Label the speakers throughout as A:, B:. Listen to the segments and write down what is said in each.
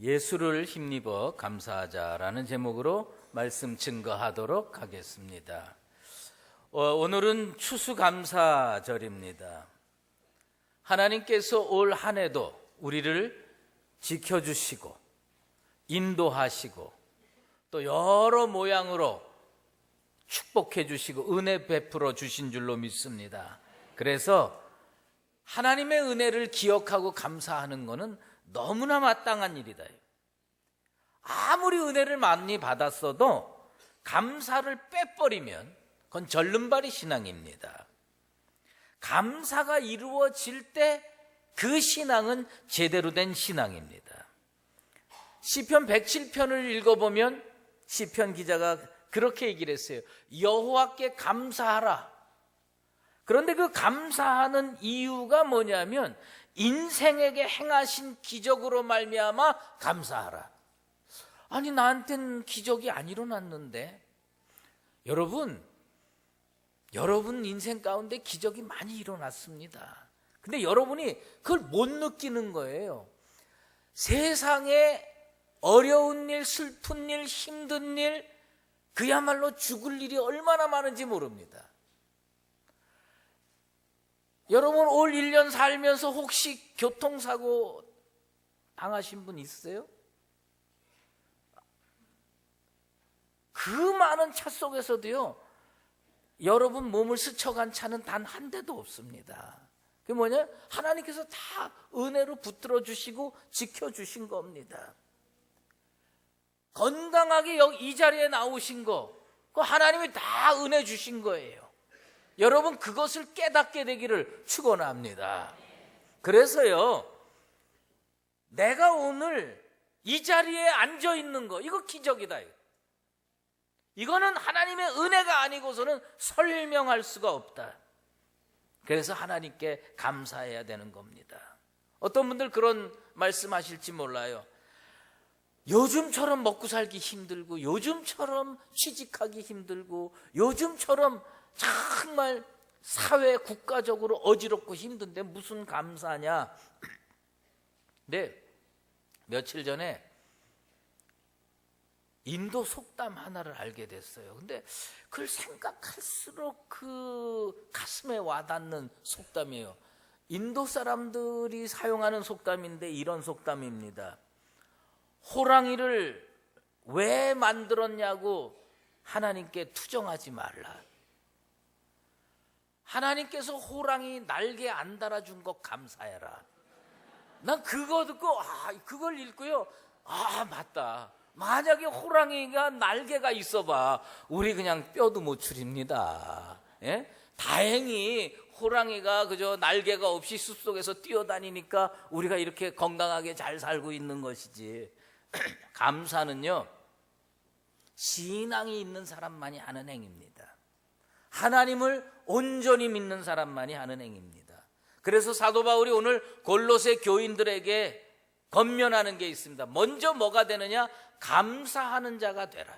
A: 예수를 힘입어 감사하자라는 제목으로 말씀 증거하도록 하겠습니다. 오늘은 추수감사절입니다. 하나님께서 올 한 해도 우리를 지켜주시고 인도하시고 또 여러 모양으로 축복해 주시고 은혜 베풀어 주신 줄로 믿습니다. 그래서 하나님의 은혜를 기억하고 감사하는 것은 너무나 마땅한 일이다. 아무리 은혜를 많이 받았어도 감사를 빼버리면 그건 절름발이 신앙입니다. 감사가 이루어질 때 그 신앙은 제대로 된 신앙입니다. 시편 107편을 읽어보면 시편 기자가 그렇게 얘기를 했어요. 여호와께 감사하라. 그런데 그 감사하는 이유가 뭐냐면 인생에게 행하신 기적으로 말미암아 감사하라. 아니 나한텐 기적이 안 일어났는데. 여러분 인생 가운데 기적이 많이 일어났습니다. 근데 여러분이 그걸 못 느끼는 거예요. 세상에 어려운 일, 슬픈 일, 힘든 일, 그야말로 죽을 일이 얼마나 많은지 모릅니다. 여러분 올 1년 살면서 혹시 교통사고 당하신 분 있으세요? 그 많은 차 속에서도요, 여러분 몸을 스쳐간 차는 단 한 대도 없습니다. 그게 뭐냐? 하나님께서 다 은혜로 붙들어 주시고 지켜주신 겁니다. 건강하게 여기 이 자리에 나오신 거, 그거 하나님이 다 은혜 주신 거예요. 여러분 그것을 깨닫게 되기를 축원합니다. 그래서요, 내가 오늘 이 자리에 앉아 있는 거, 이거 기적이다. 이거는 하나님의 은혜가 아니고서는 설명할 수가 없다. 그래서 하나님께 감사해야 되는 겁니다. 어떤 분들 그런 말씀하실지 몰라요. 요즘처럼 먹고 살기 힘들고, 요즘처럼 취직하기 힘들고, 요즘처럼 정말 사회 국가적으로 어지럽고 힘든데 무슨 감사냐. 네, 며칠 전에 인도 속담 하나를 알게 됐어요. 근데 그걸 생각할수록 그 가슴에 와닿는 속담이에요. 인도 사람들이 사용하는 속담인데 이런 속담입니다. 호랑이를 왜 만들었냐고 하나님께 투정하지 말라. 하나님께서 호랑이 날개 안 달아준 것 감사해라. 난 그거 듣고 그걸 읽고요, 맞다. 만약에 호랑이가 날개가 있어봐, 우리 그냥 뼈도 못 추립니다. 예? 다행히 호랑이가 그저 날개가 없이 숲속에서 뛰어다니니까 우리가 이렇게 건강하게 잘 살고 있는 것이지. 감사는요, 신앙이 있는 사람만이 하는 행위입니다. 하나님을 온전히 믿는 사람만이 하는 행위입니다. 그래서 사도 바울이 오늘 골로새 교인들에게 권면하는 게 있습니다. 먼저 뭐가 되느냐? 감사하는 자가 되라.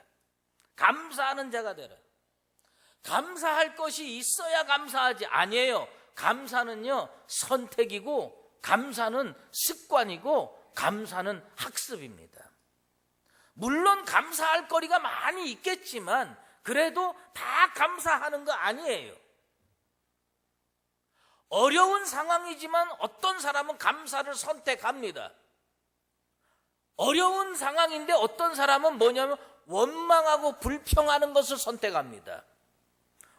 A: 감사하는 자가 되라. 감사할 것이 있어야 감사하지. 아니에요. 감사는요, 선택이고, 감사는 습관이고, 감사는 학습입니다. 물론 감사할 거리가 많이 있겠지만 그래도 다 감사하는 거 아니에요. 어려운 상황이지만 어떤 사람은 감사를 선택합니다. 어려운 상황인데 어떤 사람은 뭐냐면 원망하고 불평하는 것을 선택합니다.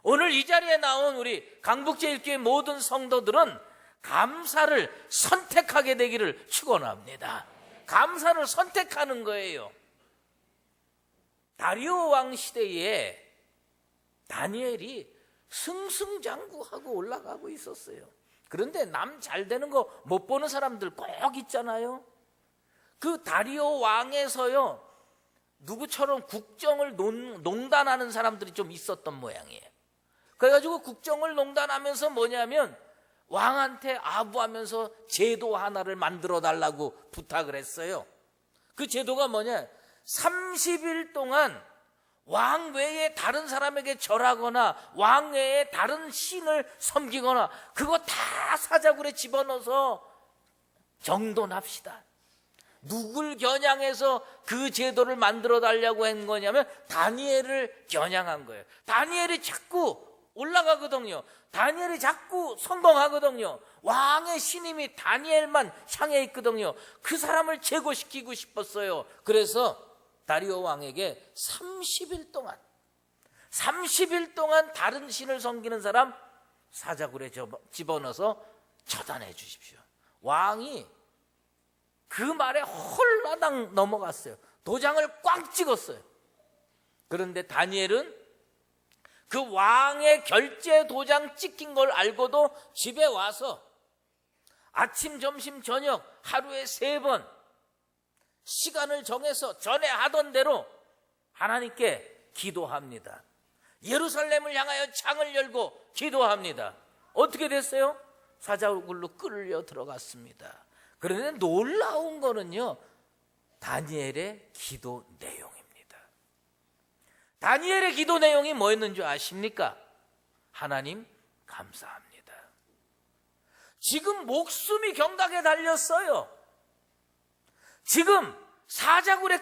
A: 오늘 이 자리에 나온 우리 강북제일교회 모든 성도들은 감사를 선택하게 되기를 축원합니다. 감사를 선택하는 거예요. 다리오 왕 시대에 다니엘이 승승장구하고 올라가고 있었어요. 그런데 남 잘 되는 거 못 보는 사람들 꼭 있잖아요. 그 다리오 왕에서요, 누구처럼 국정을 농단하는 사람들이 좀 있었던 모양이에요. 그래가지고 국정을 농단하면서 뭐냐면 왕한테 아부하면서 제도 하나를 만들어 달라고 부탁을 했어요. 그 제도가 뭐냐? 30일 동안 왕 외에 다른 사람에게 절하거나 왕 외에 다른 신을 섬기거나 그거 다 사자굴에 집어넣어서 정돈합시다. 누굴 겨냥해서 그 제도를 만들어 달라고 한 거냐면 다니엘을 겨냥한 거예요. 다니엘이 자꾸 올라가거든요. 다니엘이 자꾸 성공하거든요. 왕의 신임이 다니엘만 향해 있거든요. 그 사람을 제거시키고 싶었어요. 그래서 다리오 왕에게 30일 동안 다른 신을 섬기는 사람 사자굴에 집어넣어서 처단해 주십시오. 왕이 그 말에 홀라당 넘어갔어요. 도장을 꽉 찍었어요. 그런데 다니엘은 그 왕의 결제 도장 찍힌 걸 알고도 집에 와서 아침, 점심, 저녁 하루에 3번 시간을 정해서 전에 하던 대로 하나님께 기도합니다. 예루살렘을 향하여 창을 열고 기도합니다. 어떻게 됐어요? 사자굴로 끌려 들어갔습니다. 그런데 놀라운 거는요, 다니엘의 기도 내용입니다. 다니엘의 기도 내용이 뭐였는 줄 아십니까? 하나님 감사합니다. 지금 목숨이 경각에 달렸어요. 지금 사자굴에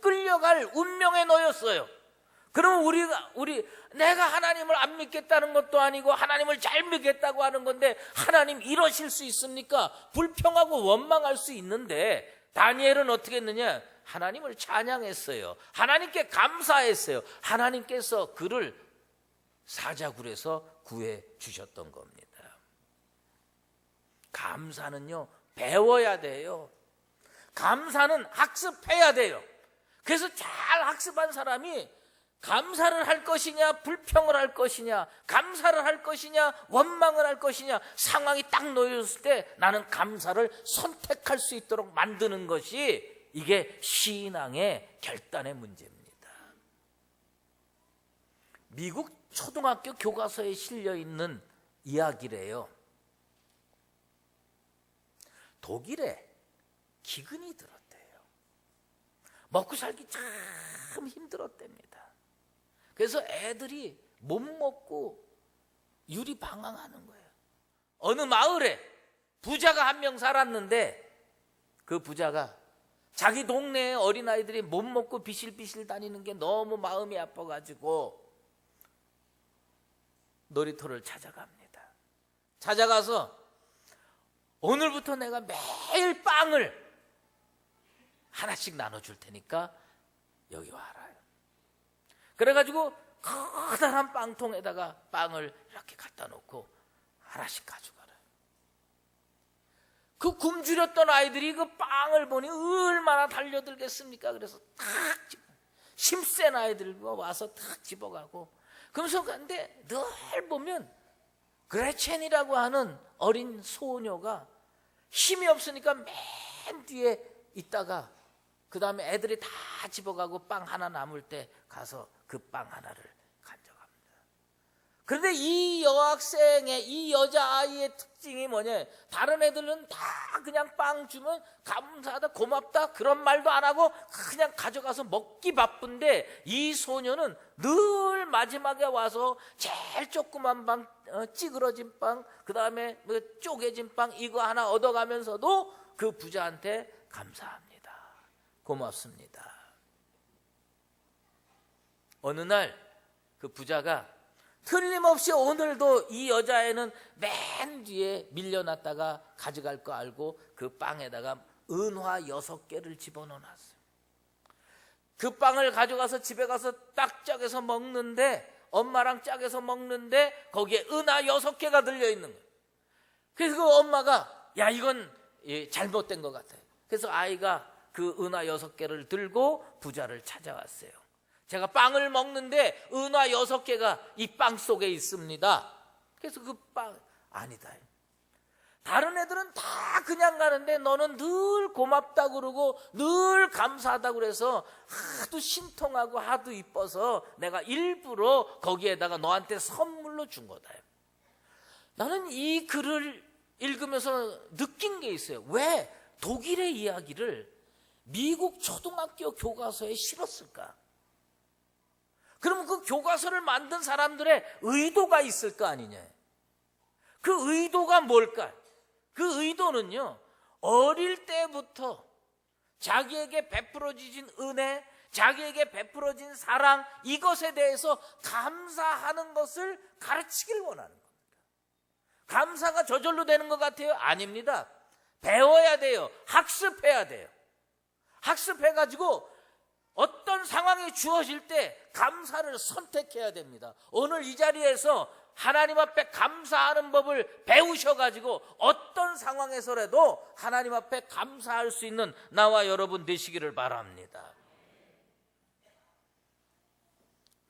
A: 끌려갈 운명에 놓였어요. 그러면 내가 하나님을 안 믿겠다는 것도 아니고 하나님을 잘 믿겠다고 하는 건데 하나님 이러실 수 있습니까? 불평하고 원망할 수 있는데 다니엘은 어떻게 했느냐? 하나님을 찬양했어요. 하나님께 감사했어요. 하나님께서 그를 사자굴에서 구해 주셨던 겁니다. 감사는요, 배워야 돼요. 감사는 학습해야 돼요. 그래서 잘 학습한 사람이 감사를 할 것이냐, 불평을 할 것이냐, 감사를 할 것이냐, 원망을 할 것이냐, 상황이 딱 놓였을 때 나는 감사를 선택할 수 있도록 만드는 것이 이게 신앙의 결단의 문제입니다. 미국 초등학교 교과서에 실려 있는 이야기래요. 독일에 기근이 들었대요. 먹고 살기 참 힘들었답니다. 그래서 애들이 못 먹고 유리방황하는 거예요. 어느 마을에 부자가 한 명 살았는데 그 부자가 자기 동네에 어린아이들이 못 먹고 비실비실 다니는 게 너무 마음이 아파가지고 놀이터를 찾아갑니다. 찾아가서 오늘부터 내가 매일 빵을 하나씩 나눠줄 테니까 여기 와라. 그래가지고 커다란 빵통에다가 빵을 이렇게 갖다 놓고 하나씩 가져가라. 그 굶주렸던 아이들이 그 빵을 보니 얼마나 달려들겠습니까? 그래서 탁 힘센 아이들 와서 탁 집어가고. 그러면서 근데 늘 보면 그레첸이라고 하는 어린 소녀가 힘이 없으니까 맨 뒤에 있다가 그 다음에 애들이 다 집어가고 빵 하나 남을 때 가서 그 빵 하나를 가져갑니다. 그런데 이 여학생의, 이 여자아이의 특징이 뭐냐? 다른 애들은 다 그냥 빵 주면 감사하다, 고맙다 그런 말도 안 하고 그냥 가져가서 먹기 바쁜데 이 소녀는 늘 마지막에 와서 제일 조그만 빵, 찌그러진 빵, 그 다음에 쪼개진 빵 이거 하나 얻어가면서도 그 부자한테 감사합니다, 고맙습니다. 어느 날 그 부자가 틀림없이 오늘도 이 여자애는 맨 뒤에 밀려났다가 가져갈 거 알고 그 빵에다가 은화 6개를 집어넣어놨어요. 그 빵을 가져가서 집에 가서 딱 짝에서 먹는데, 엄마랑 짝에서 먹는데 거기에 은화 6개가 들려있는 거예요. 그래서 그 엄마가 야 이건 잘못된 것 같아요. 그래서 아이가 그 은화 6개를 들고 부자를 찾아왔어요. 제가 빵을 먹는데 은화 6개가 이 빵 속에 있습니다. 그래서 그 빵 아니다. 다른 애들은 다 그냥 가는데 너는 늘 고맙다 그러고 늘 감사하다 그래서 하도 신통하고 하도 이뻐서 내가 일부러 거기에다가 너한테 선물로 준 거다. 나는 이 글을 읽으면서 느낀 게 있어요. 왜 독일의 이야기를 미국 초등학교 교과서에 실었을까? 그러면 그 교과서를 만든 사람들의 의도가 있을 거 아니냐. 그 의도가 뭘까? 그 의도는요, 어릴 때부터 자기에게 베풀어진 은혜, 자기에게 베풀어진 사랑, 이것에 대해서 감사하는 것을 가르치길 원하는 겁니다. 감사가 저절로 되는 것 같아요? 아닙니다. 배워야 돼요. 학습해야 돼요. 학습해가지고 어떤 상황이 주어질 때 감사를 선택해야 됩니다. 오늘 이 자리에서 하나님 앞에 감사하는 법을 배우셔가지고 어떤 상황에서라도 하나님 앞에 감사할 수 있는 나와 여러분 되시기를 바랍니다.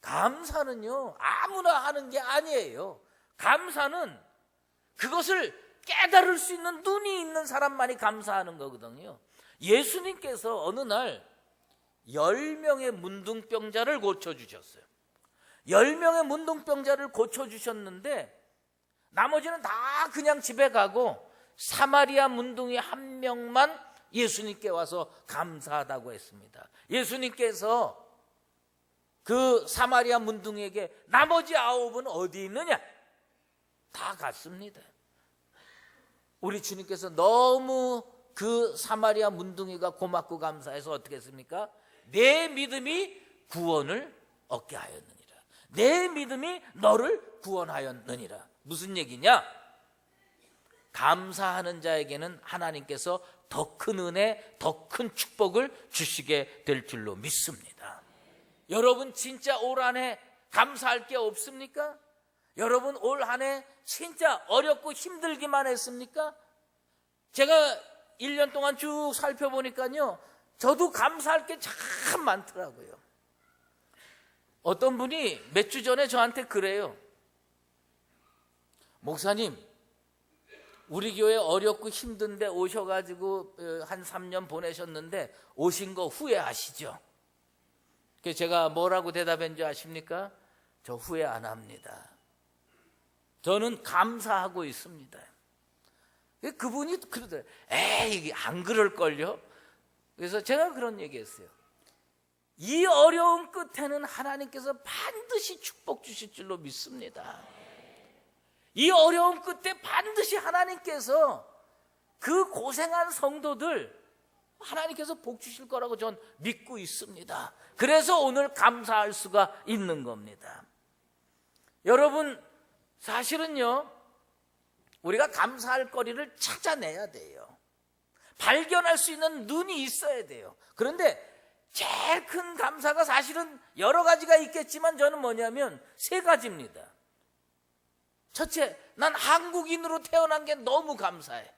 A: 감사는요, 아무나 하는 게 아니에요. 감사는 그것을 깨달을 수 있는 눈이 있는 사람만이 감사하는 거거든요. 예수님께서 어느 날 10명의 문둥병자를 고쳐주셨어요. 10명의 문둥병자를 고쳐주셨는데 나머지는 다 그냥 집에 가고 사마리아 문둥이 한 명만 예수님께 와서 감사하다고 했습니다. 예수님께서 그 사마리아 문둥이에게 나머지 9은 어디 있느냐? 다 갔습니다. 우리 주님께서 너무 그 사마리아 문둥이가 고맙고 감사해서 어떻게 했습니까? 내 믿음이 구원을 얻게 하였느니라. 내 믿음이 너를 구원하였느니라. 무슨 얘기냐? 감사하는 자에게는 하나님께서 더 큰 은혜, 더 큰 축복을 주시게 될 줄로 믿습니다. 여러분 진짜 올 한 해 감사할 게 없습니까? 여러분 올 한 해 진짜 어렵고 힘들기만 했습니까? 제가 1년 동안 쭉 살펴보니까요, 저도 감사할 게 참 많더라고요. 어떤 분이 몇 주 전에 저한테 그래요. 목사님, 우리 교회 어렵고 힘든데 오셔가지고 한 3년 보내셨는데 오신 거 후회하시죠? 그래서 제가 뭐라고 대답했는지 아십니까? 저 후회 안 합니다. 저는 감사하고 있습니다. 그분이 그러더라고요. 에이, 안 그럴걸요? 그래서 제가 그런 얘기했어요. 이 어려운 끝에는 하나님께서 반드시 축복 주실 줄로 믿습니다. 이 어려운 끝에 반드시 하나님께서 그 고생한 성도들 하나님께서 복 주실 거라고 전 믿고 있습니다. 그래서 오늘 감사할 수가 있는 겁니다. 여러분, 사실은요, 우리가 감사할 거리를 찾아내야 돼요. 발견할 수 있는 눈이 있어야 돼요. 그런데 제일 큰 감사가 사실은 여러 가지가 있겠지만 저는 뭐냐면 3가지입니다. 첫째, 난 한국인으로 태어난 게 너무 감사해.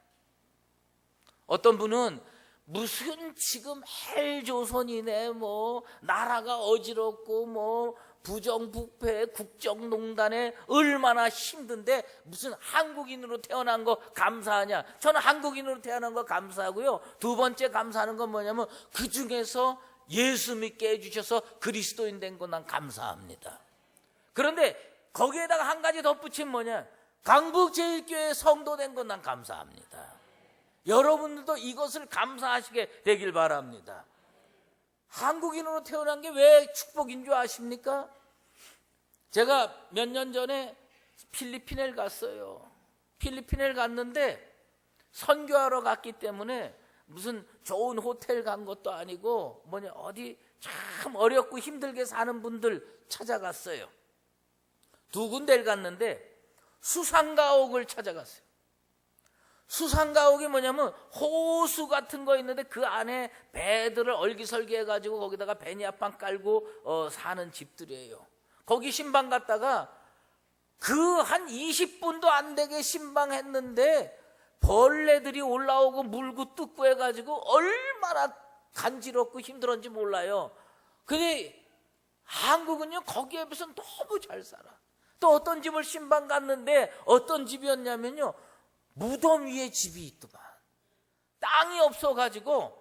A: 어떤 분은 무슨 지금 헬조선이네, 뭐 나라가 어지럽고 뭐 부정부패 국정농단에 얼마나 힘든데 무슨 한국인으로 태어난 거 감사하냐? 저는 한국인으로 태어난 거 감사하고요. 2번째 감사하는 건 뭐냐면 그 중에서 예수 믿게 해주셔서 그리스도인 된 거 난 감사합니다. 그런데 거기에다가 한 가지 덧붙이면 뭐냐? 강북제일교회 성도 된 건 난 감사합니다. 여러분들도 이것을 감사하시게 되길 바랍니다. 한국인으로 태어난 게 왜 축복인 줄 아십니까? 제가 몇 년 전에 필리핀을 갔어요. 필리핀을 갔는데 선교하러 갔기 때문에 무슨 좋은 호텔 간 것도 아니고 어디 참 어렵고 힘들게 사는 분들 찾아갔어요. 2군데를 갔는데 수상가옥을 찾아갔어요. 수상가옥이 뭐냐면 호수 같은 거 있는데 그 안에 배들을 얼기설기 해가지고 거기다가 베니아판 깔고 사는 집들이에요. 거기 신방 갔다가 그 한 20분도 안 되게 신방했는데 벌레들이 올라오고 물고 뜯고 해가지고 얼마나 간지럽고 힘들었는지 몰라요. 근데 한국은요, 거기에 비해서 너무 잘 살아. 또 어떤 집을 신방 갔는데 어떤 집이었냐면요, 무덤 위에 집이 있더만. 땅이 없어가지고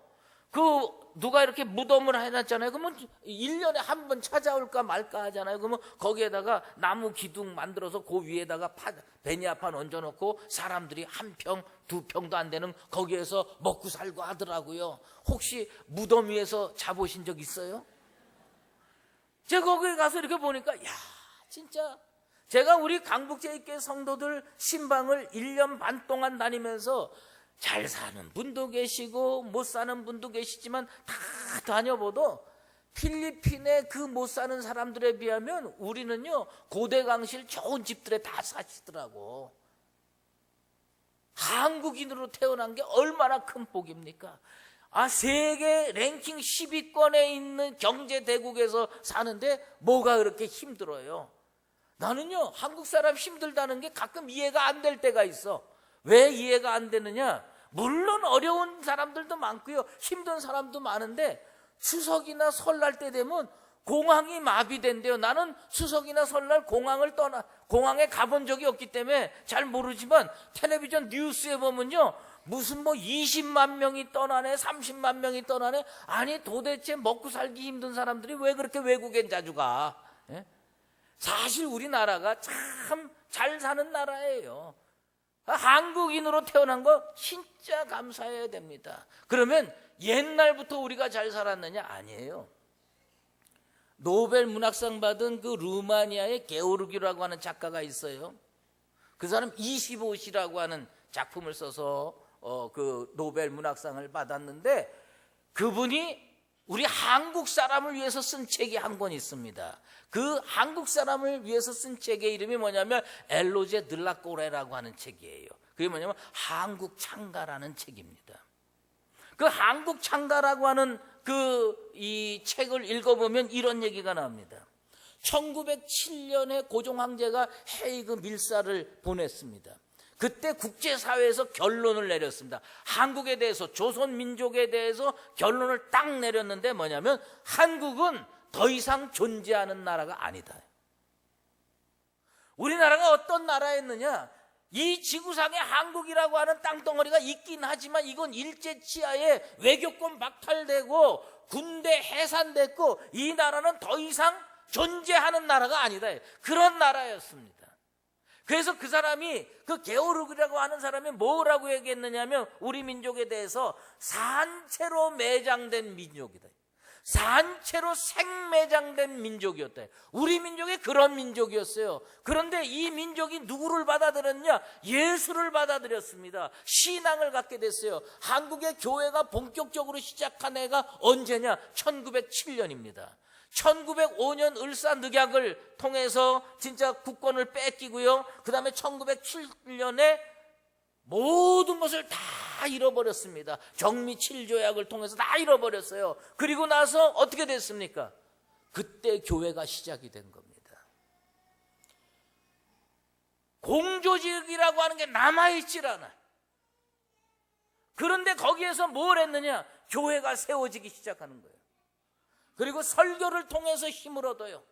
A: 누가 이렇게 무덤을 해놨잖아요. 그러면 1년에 한 번 찾아올까 말까 하잖아요. 그러면 거기에다가 나무 기둥 만들어서 그 위에다가 베니아판 얹어놓고 사람들이 1평, 2평도 안 되는 거기에서 먹고 살고 하더라고요. 혹시 무덤 위에서 자보신 적 있어요? 제가 거기 가서 이렇게 보니까 진짜 제가 우리 강북제일교회 성도들 신방을 1년 반 동안 다니면서 잘 사는 분도 계시고 못 사는 분도 계시지만 다 다녀봐도 필리핀의 그 못 사는 사람들에 비하면 우리는요 고대강실 좋은 집들에 다 사시더라고. 한국인으로 태어난 게 얼마나 큰 복입니까? 세계 랭킹 10위권에 있는 경제대국에서 사는데 뭐가 그렇게 힘들어요? 나는요 한국 사람 힘들다는 게 가끔 이해가 안 될 때가 있어. 왜 이해가 안 되느냐? 물론 어려운 사람들도 많고요 힘든 사람도 많은데 추석이나 설날 때 되면 공항이 마비된대요. 나는 추석이나 설날 공항에 가본 적이 없기 때문에 잘 모르지만 텔레비전 뉴스에 보면요 무슨 20만 명이 떠나네 30만 명이 떠나네. 아니 도대체 먹고 살기 힘든 사람들이 왜 그렇게 외국엔 자주 가? 예? 사실 우리나라가 참 잘 사는 나라예요. 한국인으로 태어난 거 진짜 감사해야 됩니다. 그러면 옛날부터 우리가 잘 살았느냐? 아니에요. 노벨 문학상 받은 그 루마니아의 게오르기라고 하는 작가가 있어요. 그 사람 25시라고 하는 작품을 써서 그 노벨 문학상을 받았는데 그분이 우리 한국 사람을 위해서 쓴 책이 한 권 있습니다. 그 한국 사람을 위해서 쓴 책의 이름이 뭐냐면 엘로제 들라꼬레라고 하는 책이에요. 그게 뭐냐면 한국 창가라는 책입니다. 그 한국 창가라고 하는 이 책을 읽어보면 이런 얘기가 나옵니다. 1907년에 고종 황제가 헤이그 밀사를 보냈습니다. 그때 국제사회에서 결론을 내렸습니다. 한국에 대해서 조선 민족에 대해서 결론을 딱 내렸는데 뭐냐면 한국은 더 이상 존재하는 나라가 아니다. 우리나라가 어떤 나라였느냐? 이 지구상에 한국이라고 하는 땅덩어리가 있긴 하지만 이건 일제치하에 외교권 박탈되고 군대 해산됐고 이 나라는 더 이상 존재하는 나라가 아니다. 그런 나라였습니다. 그래서 그 사람이 그 게오르기라고 하는 사람이 뭐라고 얘기했느냐면 우리 민족에 대해서 산채로 매장된 민족이다. 산채로 생매장된 민족이었다. 우리 민족이 그런 민족이었어요. 그런데 이 민족이 누구를 받아들였냐? 예수를 받아들였습니다. 신앙을 갖게 됐어요. 한국의 교회가 본격적으로 시작한 해가 언제냐? 1907년입니다. 1905년 을사늑약을 통해서 진짜 국권을 뺏기고요. 그 다음에 1907년에 모든 것을 다 잃어버렸습니다. 정미칠조약을 통해서 다 잃어버렸어요. 그리고 나서 어떻게 됐습니까? 그때 교회가 시작이 된 겁니다. 공조직이라고 하는 게 남아있질 않아. 그런데 거기에서 뭘 했느냐? 교회가 세워지기 시작하는 거예요. 그리고 설교를 통해서 힘을 얻어요.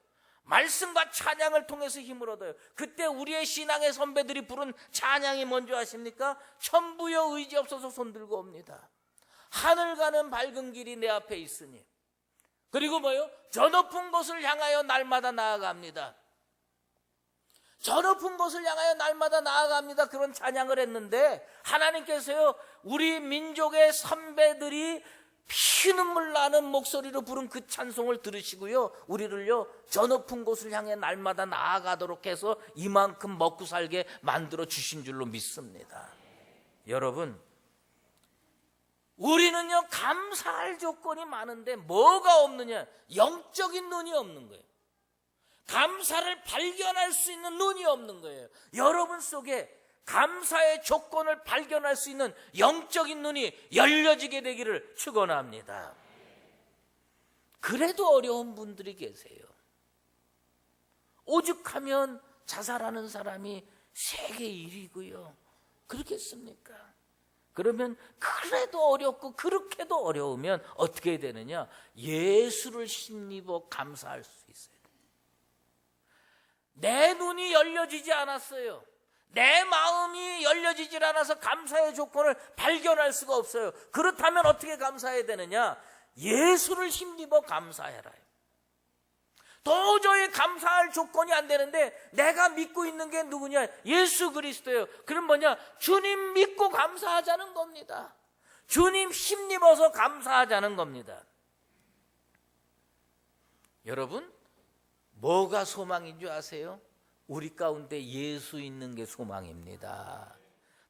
A: 말씀과 찬양을 통해서 힘을 얻어요. 그때 우리의 신앙의 선배들이 부른 찬양이 뭔지 아십니까? 천부여 의지 없어서 손들고 옵니다. 하늘 가는 밝은 길이 내 앞에 있으니. 그리고 뭐요? 저 높은 곳을 향하여 날마다 나아갑니다. 저 높은 곳을 향하여 날마다 나아갑니다. 그런 찬양을 했는데 하나님께서요 우리 민족의 선배들이 피눈물 나는 목소리로 부른 그 찬송을 들으시고요 우리를요 저 높은 곳을 향해 날마다 나아가도록 해서 이만큼 먹고 살게 만들어 주신 줄로 믿습니다. 여러분, 우리는요 감사할 조건이 많은데 뭐가 없느냐? 영적인 눈이 없는 거예요. 감사를 발견할 수 있는 눈이 없는 거예요. 여러분 속에 감사의 조건을 발견할 수 있는 영적인 눈이 열려지게 되기를 축원합니다. 그래도 어려운 분들이 계세요. 오죽하면 자살하는 사람이 세계 1위고요. 그렇겠습니까? 그러면 그래도 어렵고 그렇게도 어려우면 어떻게 되느냐? 예수를 힘입어 감사할 수 있어요. 내 눈이 열려지지 않았어요. 내 마음이 열려지질 않아서 감사의 조건을 발견할 수가 없어요. 그렇다면 어떻게 감사해야 되느냐? 예수를 힘입어 감사해라. 도저히 감사할 조건이 안 되는데 내가 믿고 있는 게 누구냐? 예수 그리스도예요. 그럼 뭐냐? 주님 믿고 감사하자는 겁니다. 주님 힘입어서 감사하자는 겁니다. 여러분, 뭐가 소망인 줄 아세요? 우리 가운데 예수 있는 게 소망입니다.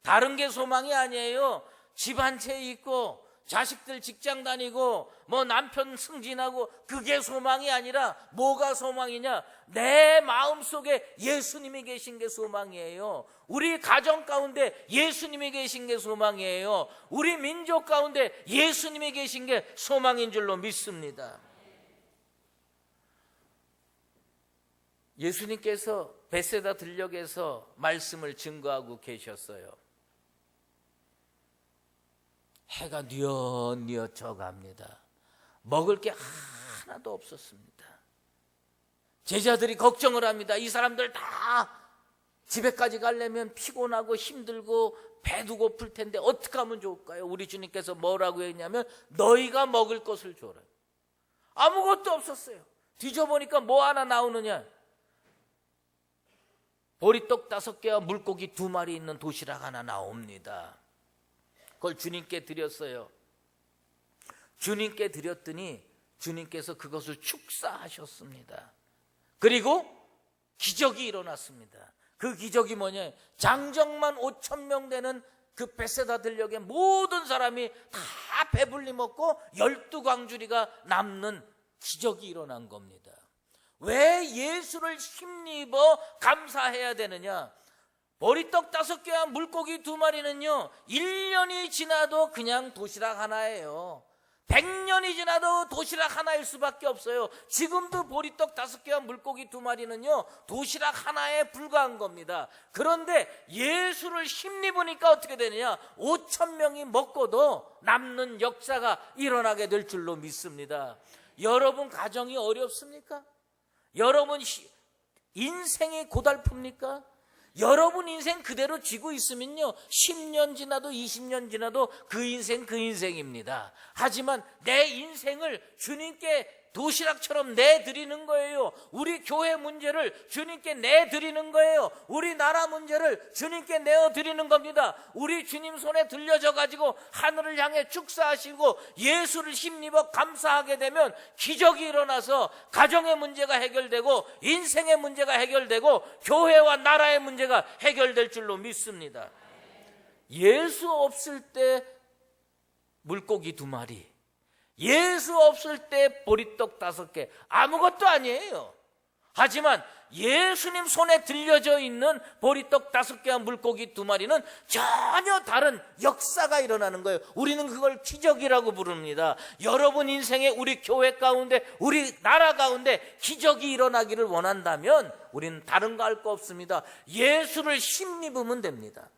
A: 다른 게 소망이 아니에요. 집 한 채 있고 자식들 직장 다니고 뭐 남편 승진하고 그게 소망이 아니라 뭐가 소망이냐? 내 마음속에 예수님이 계신 게 소망이에요. 우리 가정 가운데 예수님이 계신 게 소망이에요. 우리 민족 가운데 예수님이 계신 게 소망인 줄로 믿습니다. 예수님께서 베세다 들녘에서 말씀을 증거하고 계셨어요. 해가 뉘엿뉘엿 져갑니다. 먹을 게 하나도 없었습니다. 제자들이 걱정을 합니다. 이 사람들 다 집에까지 가려면 피곤하고 힘들고 배도 고플 텐데 어떻게 하면 좋을까요? 우리 주님께서 뭐라고 했냐면 너희가 먹을 것을 줘라. 아무것도 없었어요. 뒤져보니까 뭐 하나 나오느냐? 보리떡 5개와 물고기 2마리 있는 도시락 하나 나옵니다. 그걸 주님께 드렸어요. 주님께 드렸더니 주님께서 그것을 축사하셨습니다. 그리고 기적이 일어났습니다. 그 기적이 뭐냐? 장정만 5,000명 되는 그 베세다 들녘에 모든 사람이 다 배불리 먹고 12광주리가 남는 기적이 일어난 겁니다. 왜 예수를 힘입어 감사해야 되느냐? 보리떡 5개와 물고기 2마리는요 1년이 지나도 그냥 도시락 하나예요. 100년이 지나도 도시락 하나일 수밖에 없어요. 지금도 보리떡 5개와 물고기 2마리는요 도시락 하나에 불과한 겁니다. 그런데 예수를 힘입으니까 어떻게 되느냐? 5,000명이 먹고도 남는 역사가 일어나게 될 줄로 믿습니다. 여러분 가정이 어렵습니까? 여러분 인생이 고달픕니까? 여러분 인생 그대로 쥐고 있으면요 10년 지나도 20년 지나도 그 인생입니다. 하지만 내 인생을 주님께 도시락처럼 내드리는 거예요. 우리 교회 문제를 주님께 내드리는 거예요. 우리 나라 문제를 주님께 내어드리는 겁니다. 우리 주님 손에 들려져 가지고 하늘을 향해 축사하시고 예수를 힘입어 감사하게 되면 기적이 일어나서 가정의 문제가 해결되고 인생의 문제가 해결되고 교회와 나라의 문제가 해결될 줄로 믿습니다. 예수 없을 때 물고기 2마리, 예수 없을 때 보리떡 5개, 아무것도 아니에요. 하지만 예수님 손에 들려져 있는 보리떡 5개와 물고기 2마리는 전혀 다른 역사가 일어나는 거예요. 우리는 그걸 기적이라고 부릅니다. 여러분 인생에 우리 교회 가운데 우리 나라 가운데 기적이 일어나기를 원한다면 우리는 다른 거 할 거 없습니다. 예수를 힘입으면 됩니다.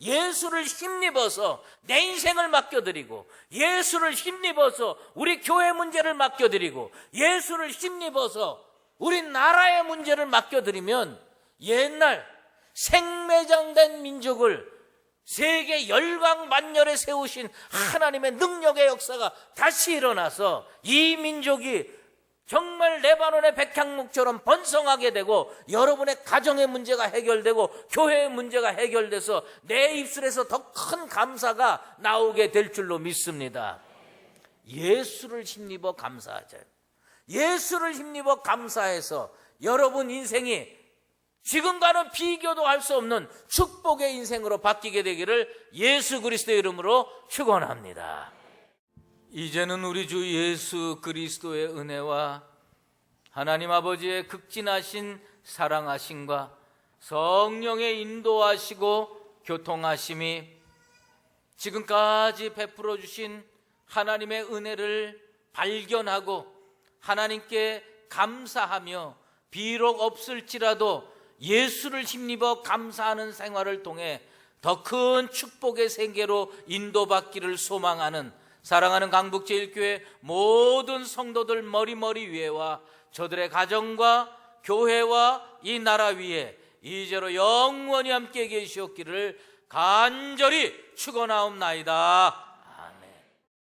A: 예수를 힘입어서 내 인생을 맡겨드리고 예수를 힘입어서 우리 교회 문제를 맡겨드리고 예수를 힘입어서 우리 나라의 문제를 맡겨드리면 옛날 생매장된 민족을 세계 열강 만열에 세우신 하나님의 능력의 역사가 다시 일어나서 이 민족이 정말 레바논의 백향목처럼 번성하게 되고 여러분의 가정의 문제가 해결되고 교회의 문제가 해결돼서 내 입술에서 더 큰 감사가 나오게 될 줄로 믿습니다. 예수를 힘입어 감사하자. 예수를 힘입어 감사해서 여러분 인생이 지금과는 비교도 할 수 없는 축복의 인생으로 바뀌게 되기를 예수 그리스도의 이름으로 축원합니다. 이제는 우리 주 예수 그리스도의 은혜와 하나님 아버지의 극진하신 사랑하심과 성령의 인도하시고 교통하심이 지금까지 베풀어 주신 하나님의 은혜를 발견하고 하나님께 감사하며 비록 없을지라도 예수를 힘입어 감사하는 생활을 통해 더 큰 축복의 세계로 인도받기를 소망하는 사랑하는 강북제일교회 모든 성도들 머리머리 위에와 저들의 가정과 교회와 이 나라 위에 이제로 영원히 함께 계시옵기를 간절히 축원하옵나이다.